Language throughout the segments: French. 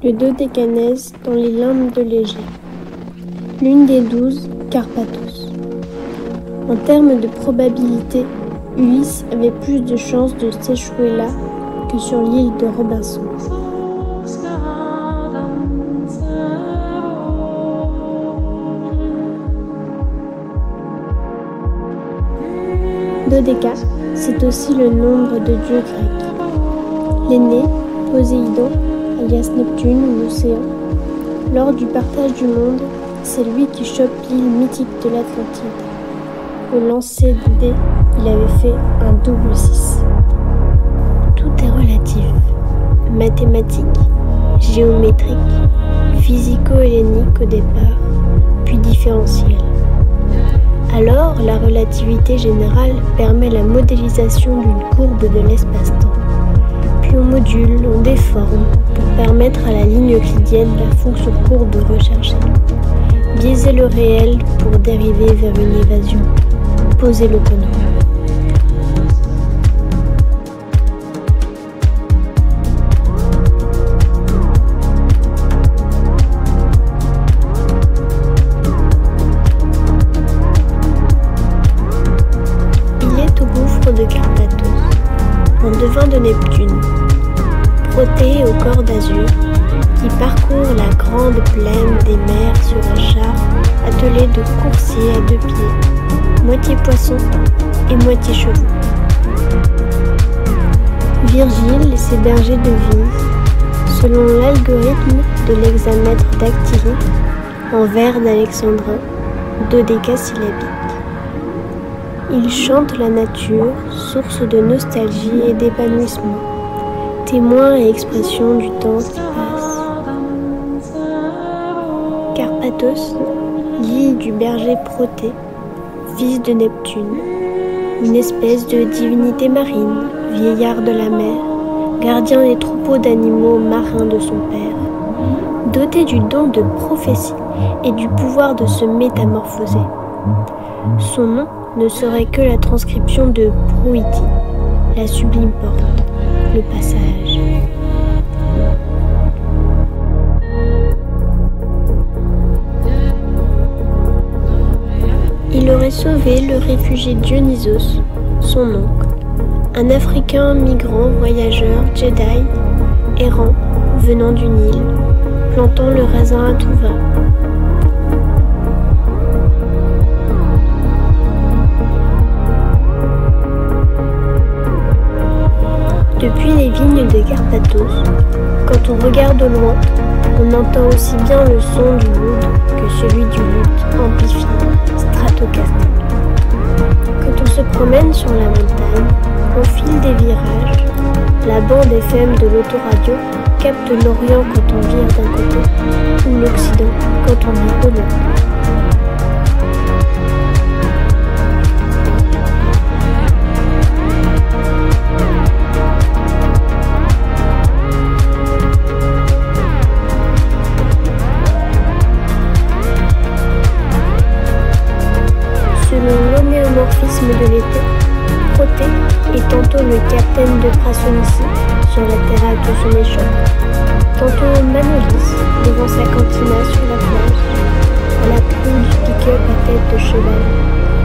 le Dodécanèse dans les limbes de l'Égée, l'une des 12 Carpathos. En termes de probabilité, Ulysse avait plus de chances de s'échouer là que sur l'île de Robinson. Dodéca, c'est aussi le nombre de dieux grecs. L'aîné, Poséidon, alias Neptune ou l'océan, lors du partage du monde, c'est lui qui chope l'île mythique de l'Atlantide. Au lancer de dés, il avait fait un double 6. Tout est relatif, mathématique, géométrique, physico-hellénique au départ, puis différentiel. Alors, la relativité générale permet la modélisation d'une courbe de l'espace-temps. Puis on module, on déforme, pour permettre à la ligne euclidienne la fonction courbe recherchée. Biaiser le réel pour dériver vers une évasion. Poser le connu. De Carpathos, un devin de Neptune, Protée au corps d'azur, qui parcourt la grande plaine des mers sur un char attelé de coursiers à 2 pieds, moitié poisson et moitié chevaux. Virgile et ses bergers de Vise, selon l'algorithme de l'hexamètre dactylique, en vers d'alexandrin, dodécasyllabique. Il chante la nature, source de nostalgie et d'épanouissement, témoin et expression du temps qui passe. Carpathos, l'île du berger Protée, fils de Neptune, une espèce de divinité marine, vieillard de la mer, gardien des troupeaux d'animaux marins de son père, doté du don de prophétie et du pouvoir de se métamorphoser. Son nom ne serait que la transcription de Proïti, la sublime porte, le passage. Il aurait sauvé le réfugié Dionysos, son oncle, un Africain migrant, voyageur, Jedi, errant, venant d'une île, plantant le raisin à tout va. Depuis les vignes de Carpathos, quand on regarde au loin, on entend aussi bien le son du oud que celui du luth amplifié, stratocasté. Quand on se promène sur la montagne, au fil des virages, la bande FM de l'autoradio capte l'Orient quand on vire d'un côté, ou l'Occident quand on vire de l'autre. De l'été, Protée est tantôt le capitaine de Prasonicie sur la terrasse de son échoppe, tantôt Manolis devant sa cantina sur la plage, à la proue du pick-up à tête de cheval,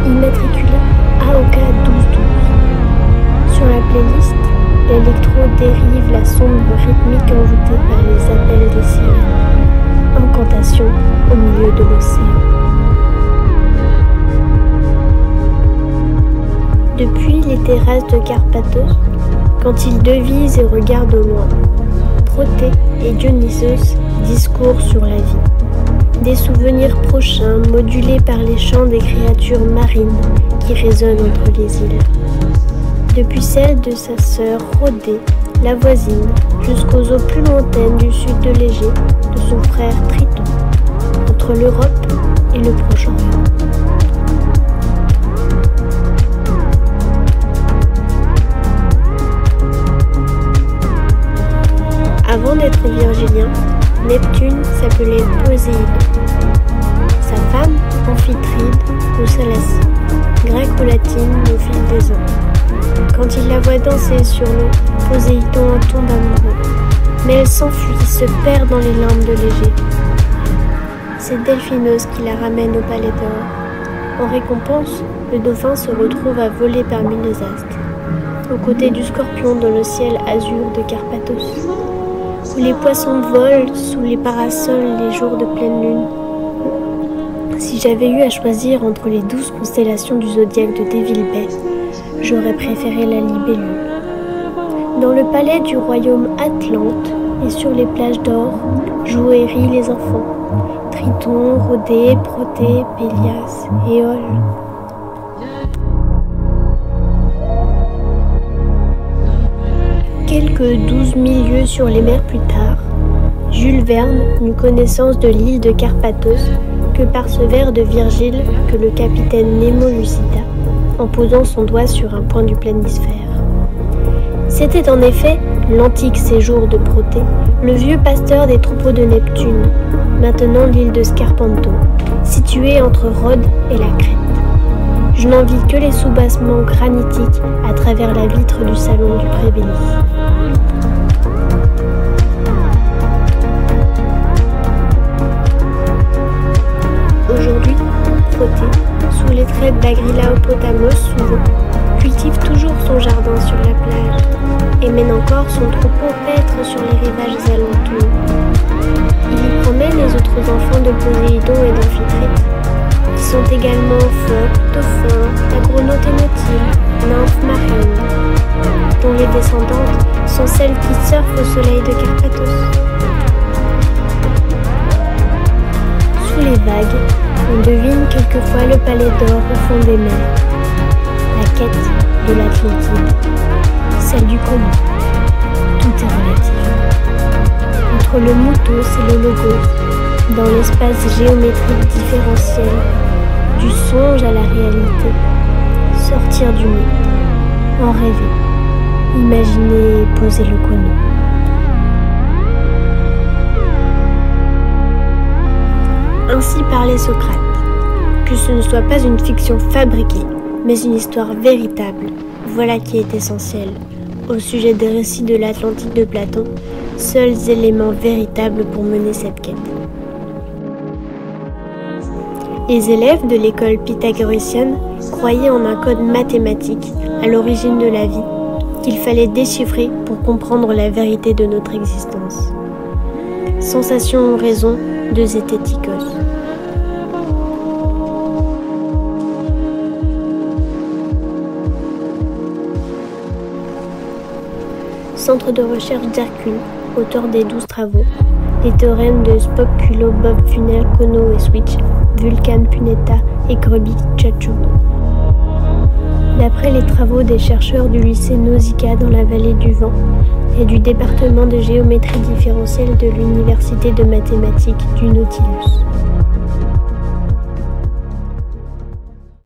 immatriculé AOK 1212. Sur la playlist, l'électro dérive la sombre rythmique envoûtée par les appels des sirènes. Incantation au milieu de l'océan. Depuis les terrasses de Carpathos, quand il devise et regarde au loin, Protée et Dionysos discourent sur la vie. Des souvenirs prochains modulés par les chants des créatures marines qui résonnent entre les îles. Depuis celle de sa sœur Rhodée, la voisine, jusqu'aux eaux plus lointaines du sud de l'Égée, de son frère Triton, entre l'Europe et le Proche-Orient. Avant d'être virgilien, Neptune s'appelait Poséidon. Sa femme, Amphitrite ou Salacie, grecque ou latine au fil des ans. Quand il la voit danser sur l'eau, Poséidon en tombe amoureux. mais elle s'enfuit, se perd dans les limbes de Léger. C'est Delphineuse qui la ramène au palais d'or. En récompense, le dauphin se retrouve à voler parmi les astres, aux côtés du scorpion dans le ciel azur de Carpathos, où les poissons volent sous les parasols les jours de pleine lune. Si j'avais eu à choisir entre les 12 constellations du zodiaque de Devil Bay, j'aurais préféré la libellule. Dans le palais du royaume Atlante et sur les plages d'or, jouent et rient les enfants. Triton, Rhodé, Protée, Pélias, Éole. Quelques 12 000 lieues sur les mers plus tard, Jules Verne n'eut connaissance de l'île de Carpathos que par ce vers de Virgile que le capitaine Nemo lui cita, en posant son doigt sur un point du planisphère. C'était en effet l'antique séjour de Protée, le vieux pasteur des troupeaux de Neptune, maintenant l'île de Scarpanto, située entre Rhodes et la Crète. Je n'en vis que les soubassements granitiques à travers la vitre du salon du Prébélis. Aujourd'hui, Protée, sous les traits d'Agrilaopotamos souvent, cultive toujours son jardin sur la plage et mène encore son troupeau paître sur les rivages alentours. Il y promène les autres enfants de Poséidon et d'Amphitrite, qui sont également phoques, dauphins, agronoténotiles, nymphes marines, dont les descendantes sont celles qui surfent au soleil de Carpathos. Sous les vagues, on devine quelquefois le palais d'or au fond des mers, la quête de l'Atlantide, celle du commun. Tout est relatif. Entre le mythos et le logos, dans l'espace géométrique différentiel, du songe à la réalité, sortir du mythe, en rêver, imaginer et poser le kono. Ainsi parlait Socrate. Que ce ne soit pas une fiction fabriquée, mais une histoire véritable, voilà qui est essentiel. Au sujet des récits de l'Atlantide de Platon, seuls éléments véritables pour mener cette quête. Les élèves de l'école pythagoricienne croyaient en un code mathématique à l'origine de la vie, qu'il fallait déchiffrer pour comprendre la vérité de notre existence. Sensation ou raison de Zététikos. Centre de recherche d'Hercule, auteur des 12 travaux, les théorèmes de Spock, Culo, Bob, Funnel, Kono et Switch, Vulcan, Puneta et Grubik-Chachu. D'après les travaux des chercheurs du lycée Nausicaa dans la vallée du Vent et du département de géométrie différentielle de l'université de mathématiques du Nautilus.